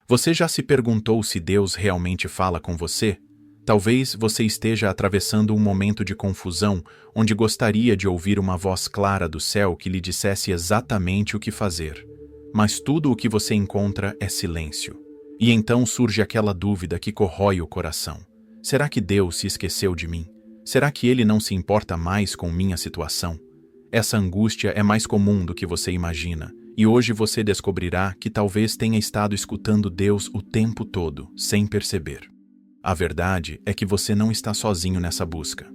Você já se perguntou se Deus realmente fala com você? Talvez você esteja atravessando um momento de confusão, onde gostaria de ouvir uma voz clara do céu que lhe dissesse exatamente o que fazer. Mas tudo o que você encontra é silêncio. E então surge aquela dúvida que corrói o coração. Será que Deus se esqueceu de mim? Será que Ele não se importa mais com minha situação? Essa angústia é mais comum do que você imagina, e hoje você descobrirá que talvez tenha estado escutando Deus o tempo todo, sem perceber. A verdade é que você não está sozinho nessa busca.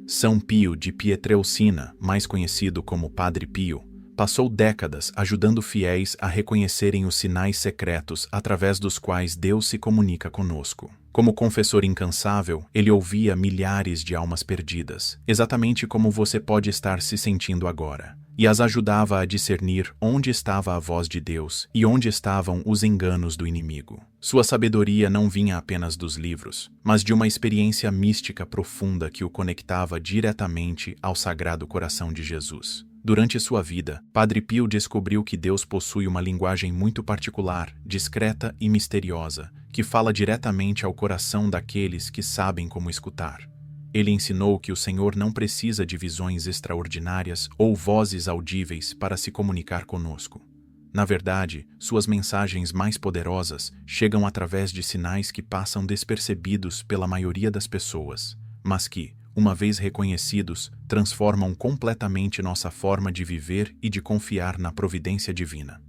São Pio de Pietrelcina, mais conhecido como Padre Pio, passou décadas ajudando fiéis a reconhecerem os sinais secretos através dos quais Deus se comunica conosco. Como confessor incansável, ele ouvia milhares de almas perdidas, exatamente como você pode estar se sentindo agora, e as ajudava a discernir onde estava a voz de Deus e onde estavam os enganos do inimigo. Sua sabedoria não vinha apenas dos livros, mas de uma experiência mística profunda que o conectava diretamente ao Sagrado Coração de Jesus. Durante sua vida, Padre Pio descobriu que Deus possui uma linguagem muito particular, discreta e misteriosa, que fala diretamente ao coração daqueles que sabem como escutar. Ele ensinou que o Senhor não precisa de visões extraordinárias ou vozes audíveis para se comunicar conosco. Na verdade, suas mensagens mais poderosas chegam através de sinais que passam despercebidos pela maioria das pessoas, mas que, uma vez reconhecidos, transformam completamente nossa forma de viver e de confiar na providência divina.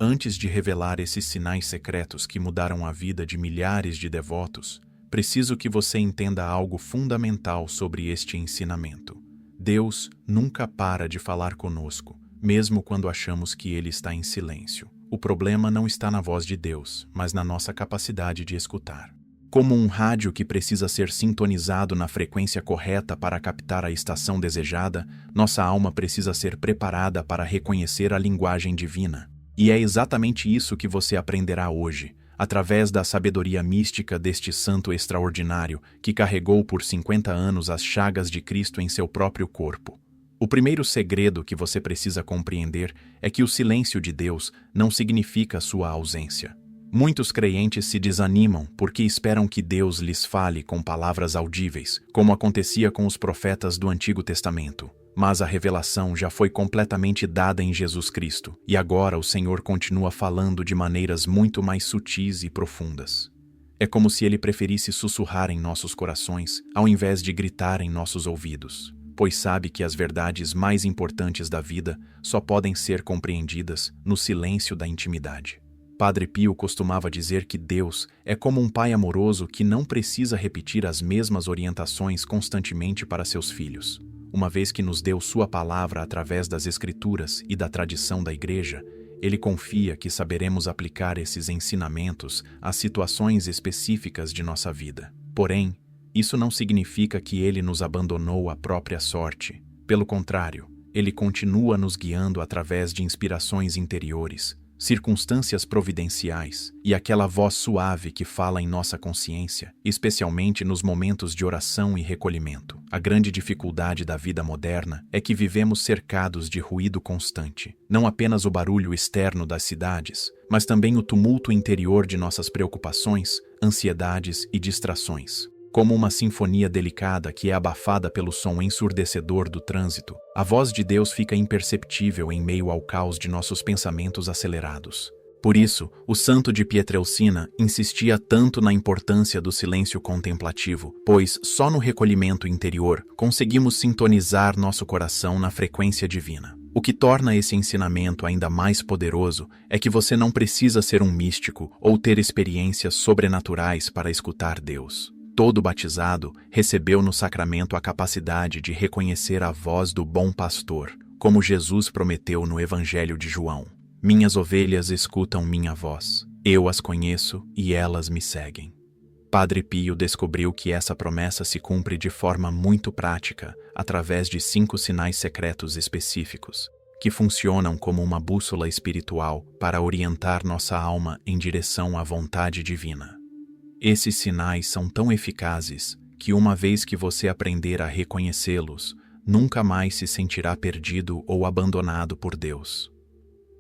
Antes de revelar esses sinais secretos que mudaram a vida de milhares de devotos, preciso que você entenda algo fundamental sobre este ensinamento. Deus nunca para de falar conosco, mesmo quando achamos que Ele está em silêncio. O problema não está na voz de Deus, mas na nossa capacidade de escutar. Como um rádio que precisa ser sintonizado na frequência correta para captar a estação desejada, nossa alma precisa ser preparada para reconhecer a linguagem divina. E é exatamente isso que você aprenderá hoje, através da sabedoria mística deste santo extraordinário que carregou por 50 anos as chagas de Cristo em seu próprio corpo. O primeiro segredo que você precisa compreender é que o silêncio de Deus não significa sua ausência. Muitos crentes se desanimam porque esperam que Deus lhes fale com palavras audíveis, como acontecia com os profetas do Antigo Testamento. Mas a revelação já foi completamente dada em Jesus Cristo, e agora o Senhor continua falando de maneiras muito mais sutis e profundas. É como se Ele preferisse sussurrar em nossos corações, ao invés de gritar em nossos ouvidos, pois sabe que as verdades mais importantes da vida só podem ser compreendidas no silêncio da intimidade. Padre Pio costumava dizer que Deus é como um pai amoroso que não precisa repetir as mesmas orientações constantemente para seus filhos. Uma vez que nos deu sua palavra através das Escrituras e da tradição da Igreja, Ele confia que saberemos aplicar esses ensinamentos às situações específicas de nossa vida. Porém, isso não significa que Ele nos abandonou à própria sorte. Pelo contrário, Ele continua nos guiando através de inspirações interiores, circunstâncias providenciais e aquela voz suave que fala em nossa consciência, especialmente nos momentos de oração e recolhimento. A grande dificuldade da vida moderna é que vivemos cercados de ruído constante, não apenas o barulho externo das cidades, mas também o tumulto interior de nossas preocupações, ansiedades e distrações. Como uma sinfonia delicada que é abafada pelo som ensurdecedor do trânsito, a voz de Deus fica imperceptível em meio ao caos de nossos pensamentos acelerados. Por isso, o santo de Pietrelcina insistia tanto na importância do silêncio contemplativo, pois só no recolhimento interior conseguimos sintonizar nosso coração na frequência divina. O que torna esse ensinamento ainda mais poderoso é que você não precisa ser um místico ou ter experiências sobrenaturais para escutar Deus. Todo batizado recebeu no sacramento a capacidade de reconhecer a voz do bom pastor, como Jesus prometeu no Evangelho de João. Minhas ovelhas escutam minha voz. Eu as conheço e elas me seguem. Padre Pio descobriu que essa promessa se cumpre de forma muito prática, através de 5 sinais secretos específicos, que funcionam como uma bússola espiritual para orientar nossa alma em direção à vontade divina. Esses sinais são tão eficazes que, uma vez que você aprender a reconhecê-los, nunca mais se sentirá perdido ou abandonado por Deus.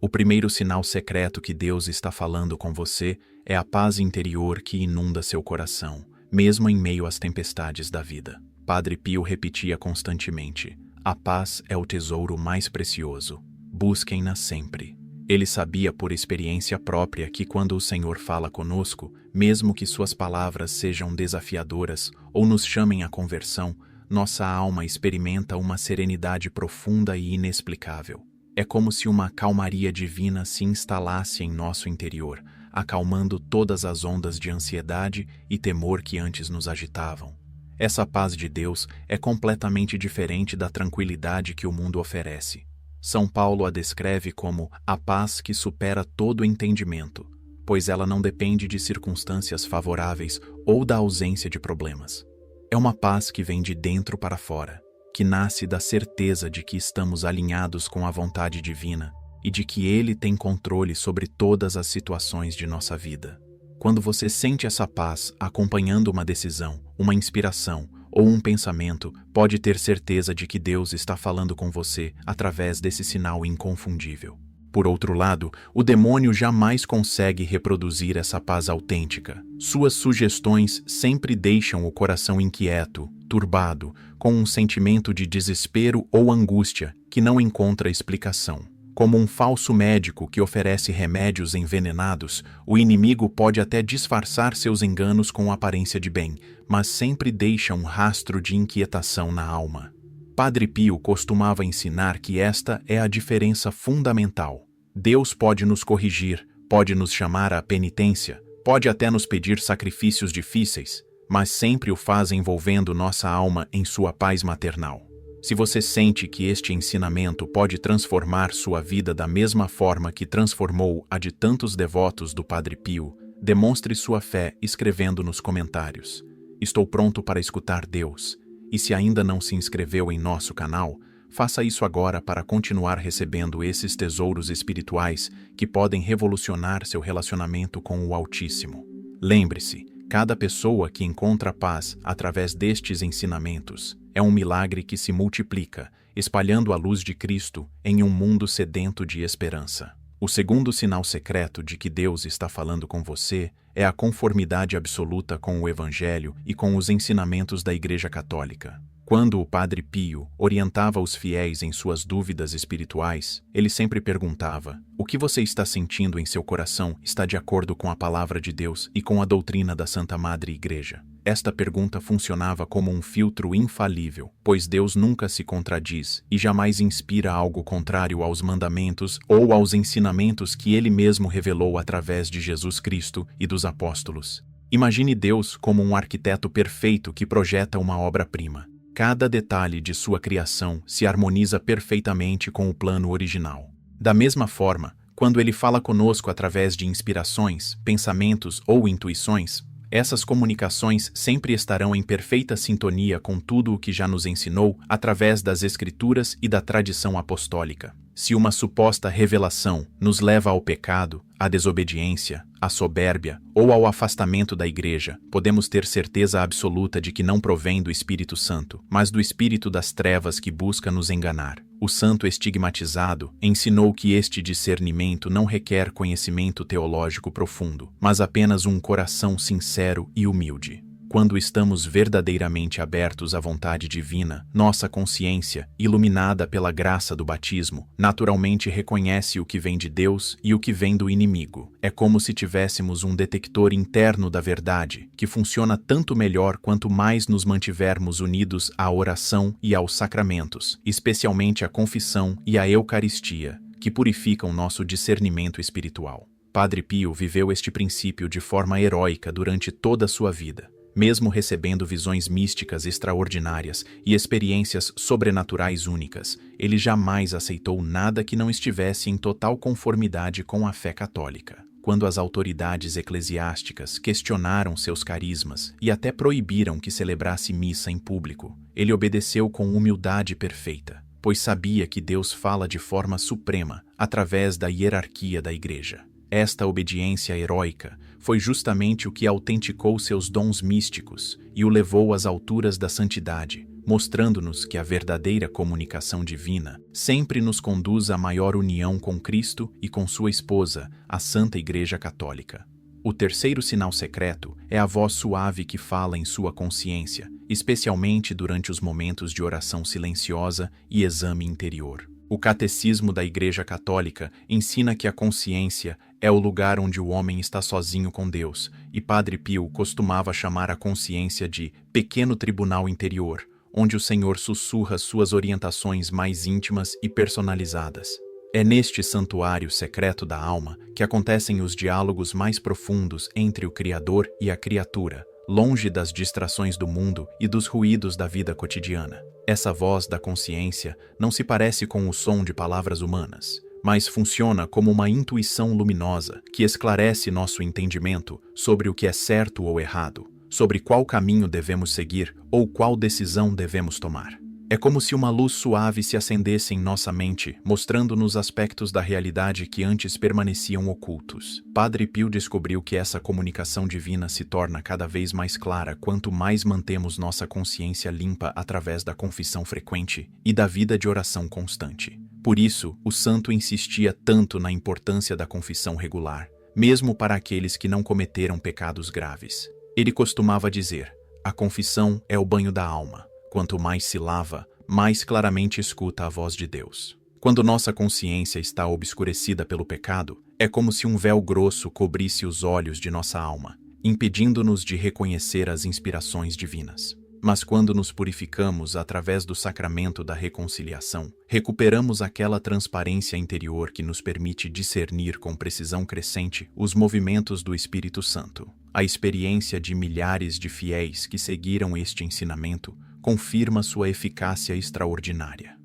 O primeiro sinal secreto que Deus está falando com você é a paz interior que inunda seu coração, mesmo em meio às tempestades da vida. Padre Pio repetia constantemente: a paz é o tesouro mais precioso. Busquem-na sempre. Ele sabia por experiência própria que quando o Senhor fala conosco, mesmo que suas palavras sejam desafiadoras ou nos chamem à conversão, nossa alma experimenta uma serenidade profunda e inexplicável. É como se uma calmaria divina se instalasse em nosso interior, acalmando todas as ondas de ansiedade e temor que antes nos agitavam. Essa paz de Deus é completamente diferente da tranquilidade que o mundo oferece. São Paulo a descreve como a paz que supera todo entendimento, pois ela não depende de circunstâncias favoráveis ou da ausência de problemas. É uma paz que vem de dentro para fora, que nasce da certeza de que estamos alinhados com a vontade divina e de que Ele tem controle sobre todas as situações de nossa vida. Quando você sente essa paz acompanhando uma decisão, uma inspiração ou um pensamento, pode ter certeza de que Deus está falando com você através desse sinal inconfundível. Por outro lado, o demônio jamais consegue reproduzir essa paz autêntica. Suas sugestões sempre deixam o coração inquieto, turbado, com um sentimento de desespero ou angústia que não encontra explicação. Como um falso médico que oferece remédios envenenados, o inimigo pode até disfarçar seus enganos com aparência de bem, mas sempre deixa um rastro de inquietação na alma. Padre Pio costumava ensinar que esta é a diferença fundamental. Deus pode nos corrigir, pode nos chamar à penitência, pode até nos pedir sacrifícios difíceis, mas sempre o faz envolvendo nossa alma em sua paz maternal. Se você sente que este ensinamento pode transformar sua vida da mesma forma que transformou a de tantos devotos do Padre Pio, demonstre sua fé escrevendo nos comentários: estou pronto para escutar Deus. E se ainda não se inscreveu em nosso canal, faça isso agora para continuar recebendo esses tesouros espirituais que podem revolucionar seu relacionamento com o Altíssimo. Lembre-se, cada pessoa que encontra paz através destes ensinamentos é um milagre que se multiplica, espalhando a luz de Cristo em um mundo sedento de esperança. O segundo sinal secreto de que Deus está falando com você é a conformidade absoluta com o Evangelho e com os ensinamentos da Igreja Católica. Quando o Padre Pio orientava os fiéis em suas dúvidas espirituais, ele sempre perguntava: o que você está sentindo em seu coração está de acordo com a palavra de Deus e com a doutrina da Santa Madre Igreja? Esta pergunta funcionava como um filtro infalível, pois Deus nunca se contradiz e jamais inspira algo contrário aos mandamentos ou aos ensinamentos que Ele mesmo revelou através de Jesus Cristo e dos apóstolos. Imagine Deus como um arquiteto perfeito que projeta uma obra-prima. Cada detalhe de sua criação se harmoniza perfeitamente com o plano original. Da mesma forma, quando Ele fala conosco através de inspirações, pensamentos ou intuições, essas comunicações sempre estarão em perfeita sintonia com tudo o que já nos ensinou através das Escrituras e da tradição apostólica. Se uma suposta revelação nos leva ao pecado, à desobediência, à soberbia ou ao afastamento da Igreja, podemos ter certeza absoluta de que não provém do Espírito Santo, mas do espírito das trevas que busca nos enganar. O santo estigmatizado ensinou que este discernimento não requer conhecimento teológico profundo, mas apenas um coração sincero e humilde. Quando estamos verdadeiramente abertos à vontade divina, nossa consciência, iluminada pela graça do batismo, naturalmente reconhece o que vem de Deus e o que vem do inimigo. É como se tivéssemos um detector interno da verdade, que funciona tanto melhor quanto mais nos mantivermos unidos à oração e aos sacramentos, especialmente à confissão e à Eucaristia, que purificam nosso discernimento espiritual. Padre Pio viveu este princípio de forma heróica durante toda a sua vida. Mesmo recebendo visões místicas extraordinárias e experiências sobrenaturais únicas, ele jamais aceitou nada que não estivesse em total conformidade com a fé católica. Quando as autoridades eclesiásticas questionaram seus carismas e até proibiram que celebrasse missa em público, ele obedeceu com humildade perfeita, pois sabia que Deus fala de forma suprema através da hierarquia da Igreja. Esta obediência heróica foi justamente o que autenticou seus dons místicos e o levou às alturas da santidade, mostrando-nos que a verdadeira comunicação divina sempre nos conduz à maior união com Cristo e com sua esposa, a Santa Igreja Católica. O terceiro sinal secreto é a voz suave que fala em sua consciência, especialmente durante os momentos de oração silenciosa e exame interior. O Catecismo da Igreja Católica ensina que a consciência é o lugar onde o homem está sozinho com Deus, e Padre Pio costumava chamar a consciência de pequeno tribunal interior, onde o Senhor sussurra suas orientações mais íntimas e personalizadas. É neste santuário secreto da alma que acontecem os diálogos mais profundos entre o Criador e a criatura, longe das distrações do mundo e dos ruídos da vida cotidiana. Essa voz da consciência não se parece com o som de palavras humanas, mas funciona como uma intuição luminosa que esclarece nosso entendimento sobre o que é certo ou errado, sobre qual caminho devemos seguir ou qual decisão devemos tomar. É como se uma luz suave se acendesse em nossa mente, mostrando-nos aspectos da realidade que antes permaneciam ocultos. Padre Pio descobriu que essa comunicação divina se torna cada vez mais clara quanto mais mantemos nossa consciência limpa através da confissão frequente e da vida de oração constante. Por isso, o santo insistia tanto na importância da confissão regular, mesmo para aqueles que não cometeram pecados graves. Ele costumava dizer: a confissão é o banho da alma. Quanto mais se lava, mais claramente escuta a voz de Deus. Quando nossa consciência está obscurecida pelo pecado, é como se um véu grosso cobrisse os olhos de nossa alma, impedindo-nos de reconhecer as inspirações divinas. Mas quando nos purificamos através do sacramento da reconciliação, recuperamos aquela transparência interior que nos permite discernir com precisão crescente os movimentos do Espírito Santo. A experiência de milhares de fiéis que seguiram este ensinamento confirma sua eficácia extraordinária.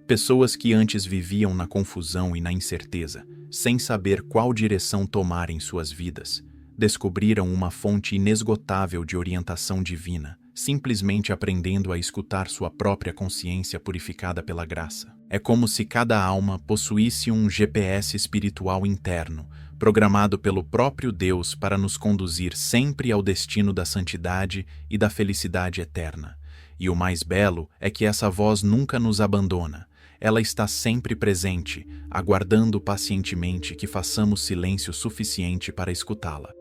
Pessoas que antes viviam na confusão e na incerteza, sem saber qual direção tomar em suas vidas, descobriram uma fonte inesgotável de orientação divina, simplesmente aprendendo a escutar sua própria consciência purificada pela graça. É como se cada alma possuísse um GPS espiritual interno, programado pelo próprio Deus para nos conduzir sempre ao destino da santidade e da felicidade eterna. E o mais belo é que essa voz nunca nos abandona. Ela está sempre presente, aguardando pacientemente que façamos silêncio suficiente para escutá-la.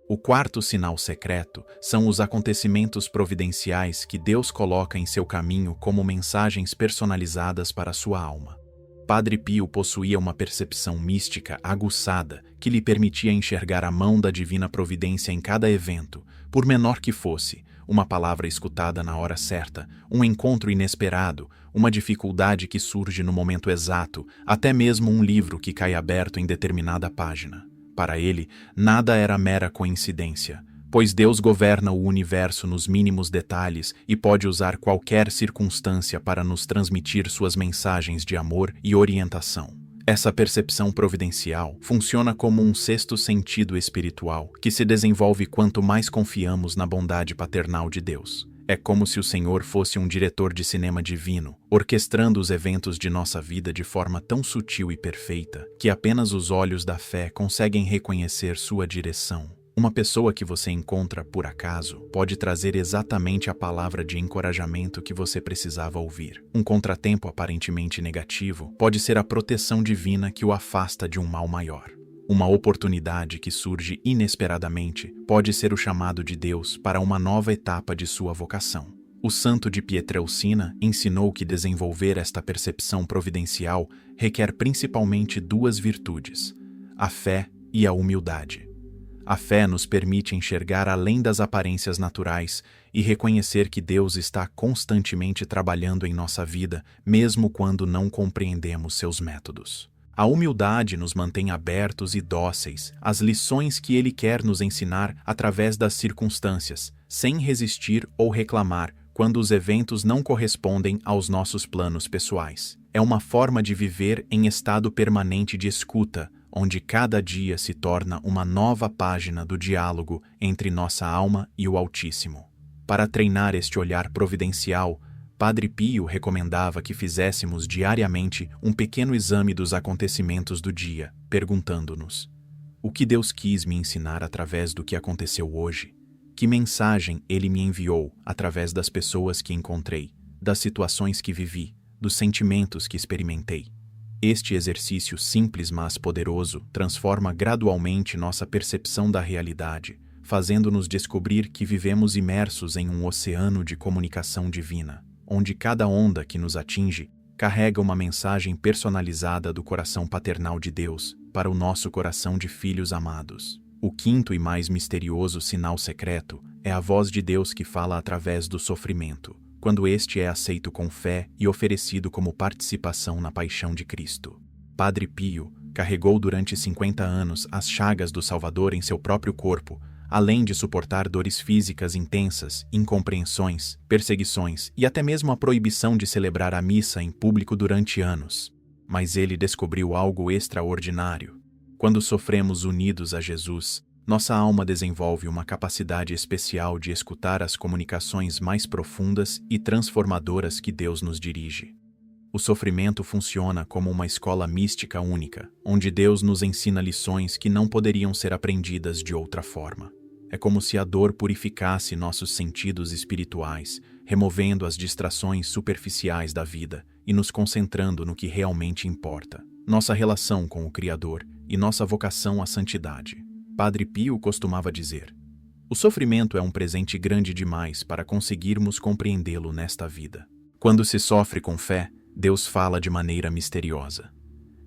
O quarto sinal secreto são os acontecimentos providenciais que Deus coloca em seu caminho como mensagens personalizadas para a sua alma. Padre Pio possuía uma percepção mística aguçada que lhe permitia enxergar a mão da divina providência em cada evento, por menor que fosse, uma palavra escutada na hora certa, um encontro inesperado, uma dificuldade que surge no momento exato, até mesmo um livro que cai aberto em determinada página. Para ele, nada era mera coincidência, pois Deus governa o universo nos mínimos detalhes e pode usar qualquer circunstância para nos transmitir suas mensagens de amor e orientação. Essa percepção providencial funciona como um sexto sentido espiritual que se desenvolve quanto mais confiamos na bondade paternal de Deus. É como se o Senhor fosse um diretor de cinema divino, orquestrando os eventos de nossa vida de forma tão sutil e perfeita que apenas os olhos da fé conseguem reconhecer sua direção. Uma pessoa que você encontra por acaso pode trazer exatamente a palavra de encorajamento que você precisava ouvir. Um contratempo aparentemente negativo pode ser a proteção divina que o afasta de um mal maior. Uma oportunidade que surge inesperadamente pode ser o chamado de Deus para uma nova etapa de sua vocação. O santo de Pietrelcina ensinou que desenvolver esta percepção providencial requer principalmente duas virtudes: a fé e a humildade. A fé nos permite enxergar além das aparências naturais e reconhecer que Deus está constantemente trabalhando em nossa vida, mesmo quando não compreendemos seus métodos. A humildade nos mantém abertos e dóceis às lições que Ele quer nos ensinar através das circunstâncias, sem resistir ou reclamar quando os eventos não correspondem aos nossos planos pessoais. É uma forma de viver em estado permanente de escuta, onde cada dia se torna uma nova página do diálogo entre nossa alma e o Altíssimo. Para treinar este olhar providencial, Padre Pio recomendava que fizéssemos diariamente um pequeno exame dos acontecimentos do dia, perguntando-nos: o que Deus quis me ensinar através do que aconteceu hoje? Que mensagem Ele me enviou através das pessoas que encontrei, das situações que vivi, dos sentimentos que experimentei? Este exercício simples mas poderoso transforma gradualmente nossa percepção da realidade, fazendo-nos descobrir que vivemos imersos em um oceano de comunicação divina, onde cada onda que nos atinge carrega uma mensagem personalizada do coração paternal de Deus para o nosso coração de filhos amados. O quinto e mais misterioso sinal secreto é a voz de Deus que fala através do sofrimento, quando este é aceito com fé e oferecido como participação na paixão de Cristo. Padre Pio carregou durante 50 anos as chagas do Salvador em seu próprio corpo, além de suportar dores físicas intensas, incompreensões, perseguições e até mesmo a proibição de celebrar a missa em público durante anos. Mas ele descobriu algo extraordinário. Quando sofremos unidos a Jesus, nossa alma desenvolve uma capacidade especial de escutar as comunicações mais profundas e transformadoras que Deus nos dirige. O sofrimento funciona como uma escola mística única, onde Deus nos ensina lições que não poderiam ser aprendidas de outra forma. É como se a dor purificasse nossos sentidos espirituais, removendo as distrações superficiais da vida e nos concentrando no que realmente importa, nossa relação com o Criador e nossa vocação à santidade. Padre Pio costumava dizer: o sofrimento é um presente grande demais para conseguirmos compreendê-lo nesta vida. Quando se sofre com fé, Deus fala de maneira misteriosa.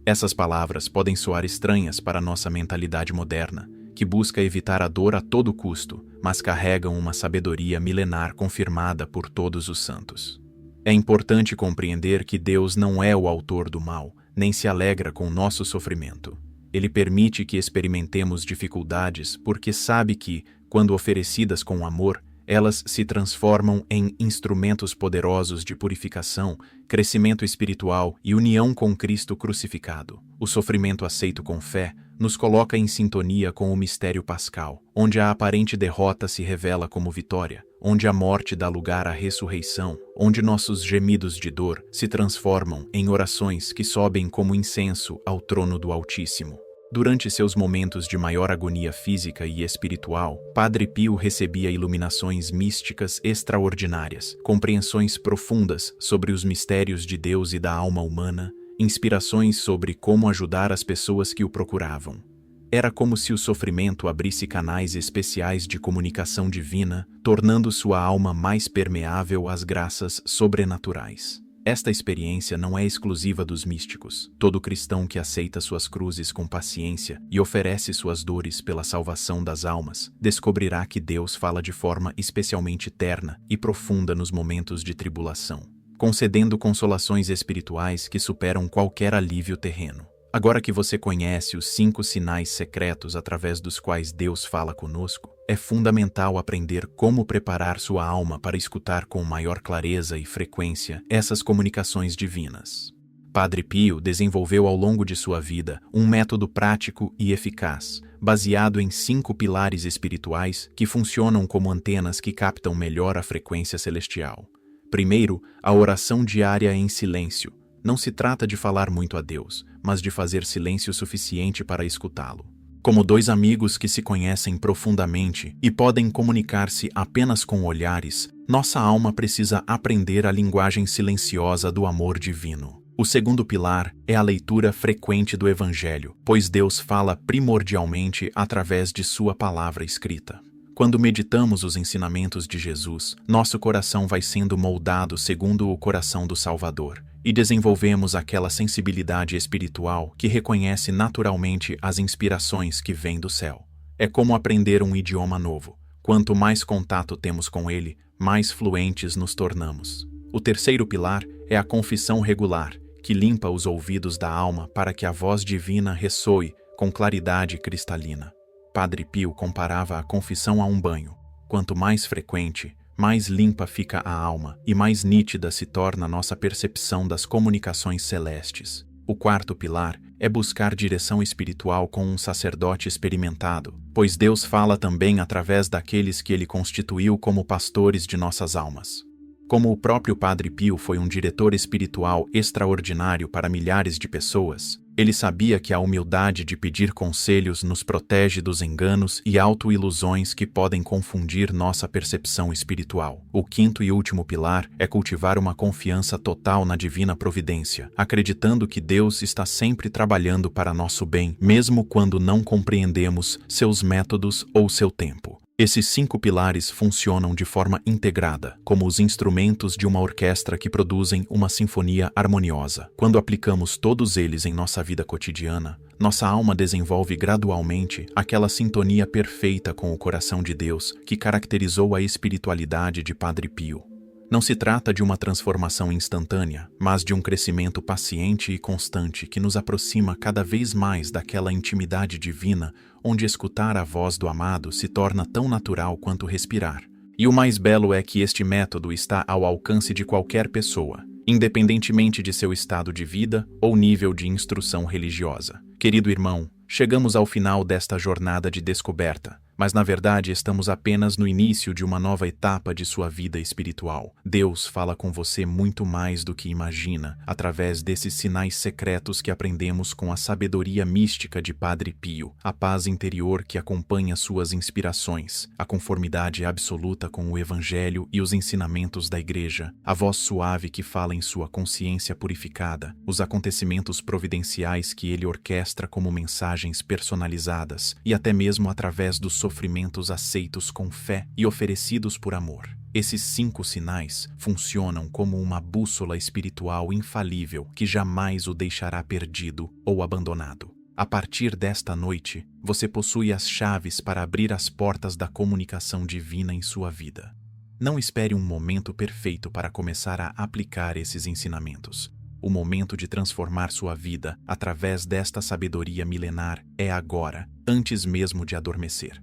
Essas palavras podem soar estranhas para nossa mentalidade moderna, que busca evitar a dor a todo custo, mas carregam uma sabedoria milenar confirmada por todos os santos. É importante compreender que Deus não é o autor do mal, nem se alegra com o nosso sofrimento. Ele permite que experimentemos dificuldades porque sabe que, quando oferecidas com amor, elas se transformam em instrumentos poderosos de purificação, crescimento espiritual e união com Cristo crucificado. O sofrimento aceito com fé nos coloca em sintonia com o mistério pascal, onde a aparente derrota se revela como vitória, onde a morte dá lugar à ressurreição, onde nossos gemidos de dor se transformam em orações que sobem como incenso ao trono do Altíssimo. Durante seus momentos de maior agonia física e espiritual, Padre Pio recebia iluminações místicas extraordinárias, compreensões profundas sobre os mistérios de Deus e da alma humana, inspirações sobre como ajudar as pessoas que o procuravam. Era como se o sofrimento abrisse canais especiais de comunicação divina, tornando sua alma mais permeável às graças sobrenaturais. Esta experiência não é exclusiva dos místicos. Todo cristão que aceita suas cruzes com paciência e oferece suas dores pela salvação das almas, descobrirá que Deus fala de forma especialmente terna e profunda nos momentos de tribulação, concedendo consolações espirituais que superam qualquer alívio terreno. Agora que você conhece os 5 sinais secretos através dos quais Deus fala conosco, é fundamental aprender como preparar sua alma para escutar com maior clareza e frequência essas comunicações divinas. Padre Pio desenvolveu ao longo de sua vida um método prático e eficaz, baseado em 5 pilares espirituais que funcionam como antenas que captam melhor a frequência celestial. Primeiro, a oração diária em silêncio. Não se trata de falar muito a Deus, mas de fazer silêncio suficiente para escutá-lo. Como 2 amigos que se conhecem profundamente e podem comunicar-se apenas com olhares, nossa alma precisa aprender a linguagem silenciosa do amor divino. O segundo pilar é a leitura frequente do Evangelho, pois Deus fala primordialmente através de sua palavra escrita. Quando meditamos os ensinamentos de Jesus, nosso coração vai sendo moldado segundo o coração do Salvador, e desenvolvemos aquela sensibilidade espiritual que reconhece naturalmente as inspirações que vêm do céu. É como aprender um idioma novo. Quanto mais contato temos com ele, mais fluentes nos tornamos. O terceiro pilar é a confissão regular, que limpa os ouvidos da alma para que a voz divina ressoe com claridade cristalina. Padre Pio comparava a confissão a um banho. Quanto mais frequente, mais limpa fica a alma e mais nítida se torna nossa percepção das comunicações celestes. O quarto pilar é buscar direção espiritual com um sacerdote experimentado, pois Deus fala também através daqueles que ele constituiu como pastores de nossas almas. Como o próprio Padre Pio foi um diretor espiritual extraordinário para milhares de pessoas, Ele sabia que a humildade de pedir conselhos nos protege dos enganos e autoilusões que podem confundir nossa percepção espiritual. O quinto e último pilar é cultivar uma confiança total na divina providência, acreditando que Deus está sempre trabalhando para nosso bem, mesmo quando não compreendemos seus métodos ou seu tempo. Esses 5 pilares funcionam de forma integrada, como os instrumentos de uma orquestra que produzem uma sinfonia harmoniosa. Quando aplicamos todos eles em nossa vida cotidiana, nossa alma desenvolve gradualmente aquela sintonia perfeita com o coração de Deus que caracterizou a espiritualidade de Padre Pio. Não se trata de uma transformação instantânea, mas de um crescimento paciente e constante que nos aproxima cada vez mais daquela intimidade divina onde escutar a voz do amado se torna tão natural quanto respirar. E o mais belo é que este método está ao alcance de qualquer pessoa, independentemente de seu estado de vida ou nível de instrução religiosa. Querido irmão, chegamos ao final desta jornada de descoberta, mas na verdade estamos apenas no início de uma nova etapa de sua vida espiritual. Deus fala com você muito mais do que imagina, através desses sinais secretos que aprendemos com a sabedoria mística de Padre Pio, a paz interior que acompanha suas inspirações, a conformidade absoluta com o Evangelho e os ensinamentos da Igreja, a voz suave que fala em sua consciência purificada, os acontecimentos providenciais que ele orquestra como mensagens personalizadas e até mesmo através dos sofrimentos aceitos com fé e oferecidos por amor. Esses 5 sinais funcionam como uma bússola espiritual infalível que jamais o deixará perdido ou abandonado. A partir desta noite, você possui as chaves para abrir as portas da comunicação divina em sua vida. Não espere um momento perfeito para começar a aplicar esses ensinamentos. O momento de transformar sua vida através desta sabedoria milenar é agora, antes mesmo de adormecer.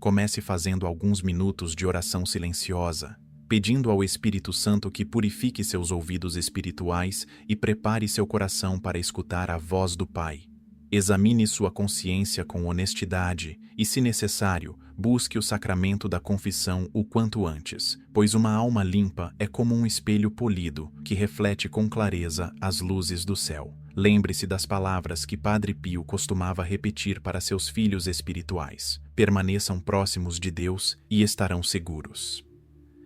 Comece fazendo alguns minutos de oração silenciosa, pedindo ao Espírito Santo que purifique seus ouvidos espirituais e prepare seu coração para escutar a voz do Pai. Examine sua consciência com honestidade e, se necessário, busque o sacramento da confissão o quanto antes, pois uma alma limpa é como um espelho polido que reflete com clareza as luzes do céu. Lembre-se das palavras que Padre Pio costumava repetir para seus filhos espirituais: permaneçam próximos de Deus e estarão seguros.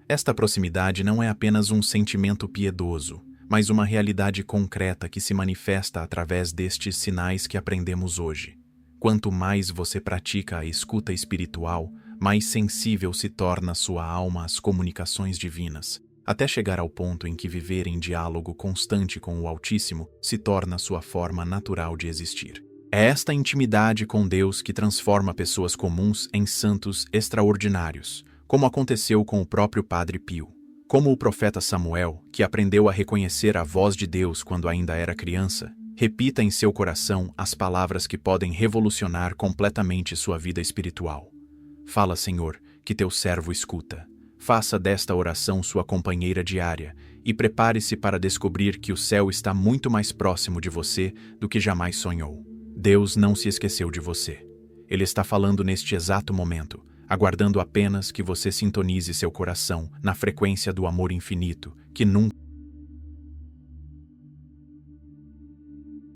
Esta proximidade não é apenas um sentimento piedoso, mas uma realidade concreta que se manifesta através destes sinais que aprendemos hoje. Quanto mais você pratica a escuta espiritual, mais sensível se torna sua alma às comunicações divinas, até chegar ao ponto em que viver em diálogo constante com o Altíssimo se torna sua forma natural de existir. É esta intimidade com Deus que transforma pessoas comuns em santos extraordinários, como aconteceu com o próprio Padre Pio. Como o profeta Samuel, que aprendeu a reconhecer a voz de Deus quando ainda era criança, repita em seu coração as palavras que podem revolucionar completamente sua vida espiritual. Fala, Senhor, que teu servo escuta. Faça desta oração sua companheira diária e prepare-se para descobrir que o céu está muito mais próximo de você do que jamais sonhou. Deus não se esqueceu de você. Ele está falando neste exato momento, aguardando apenas que você sintonize seu coração na frequência do amor infinito, que nunca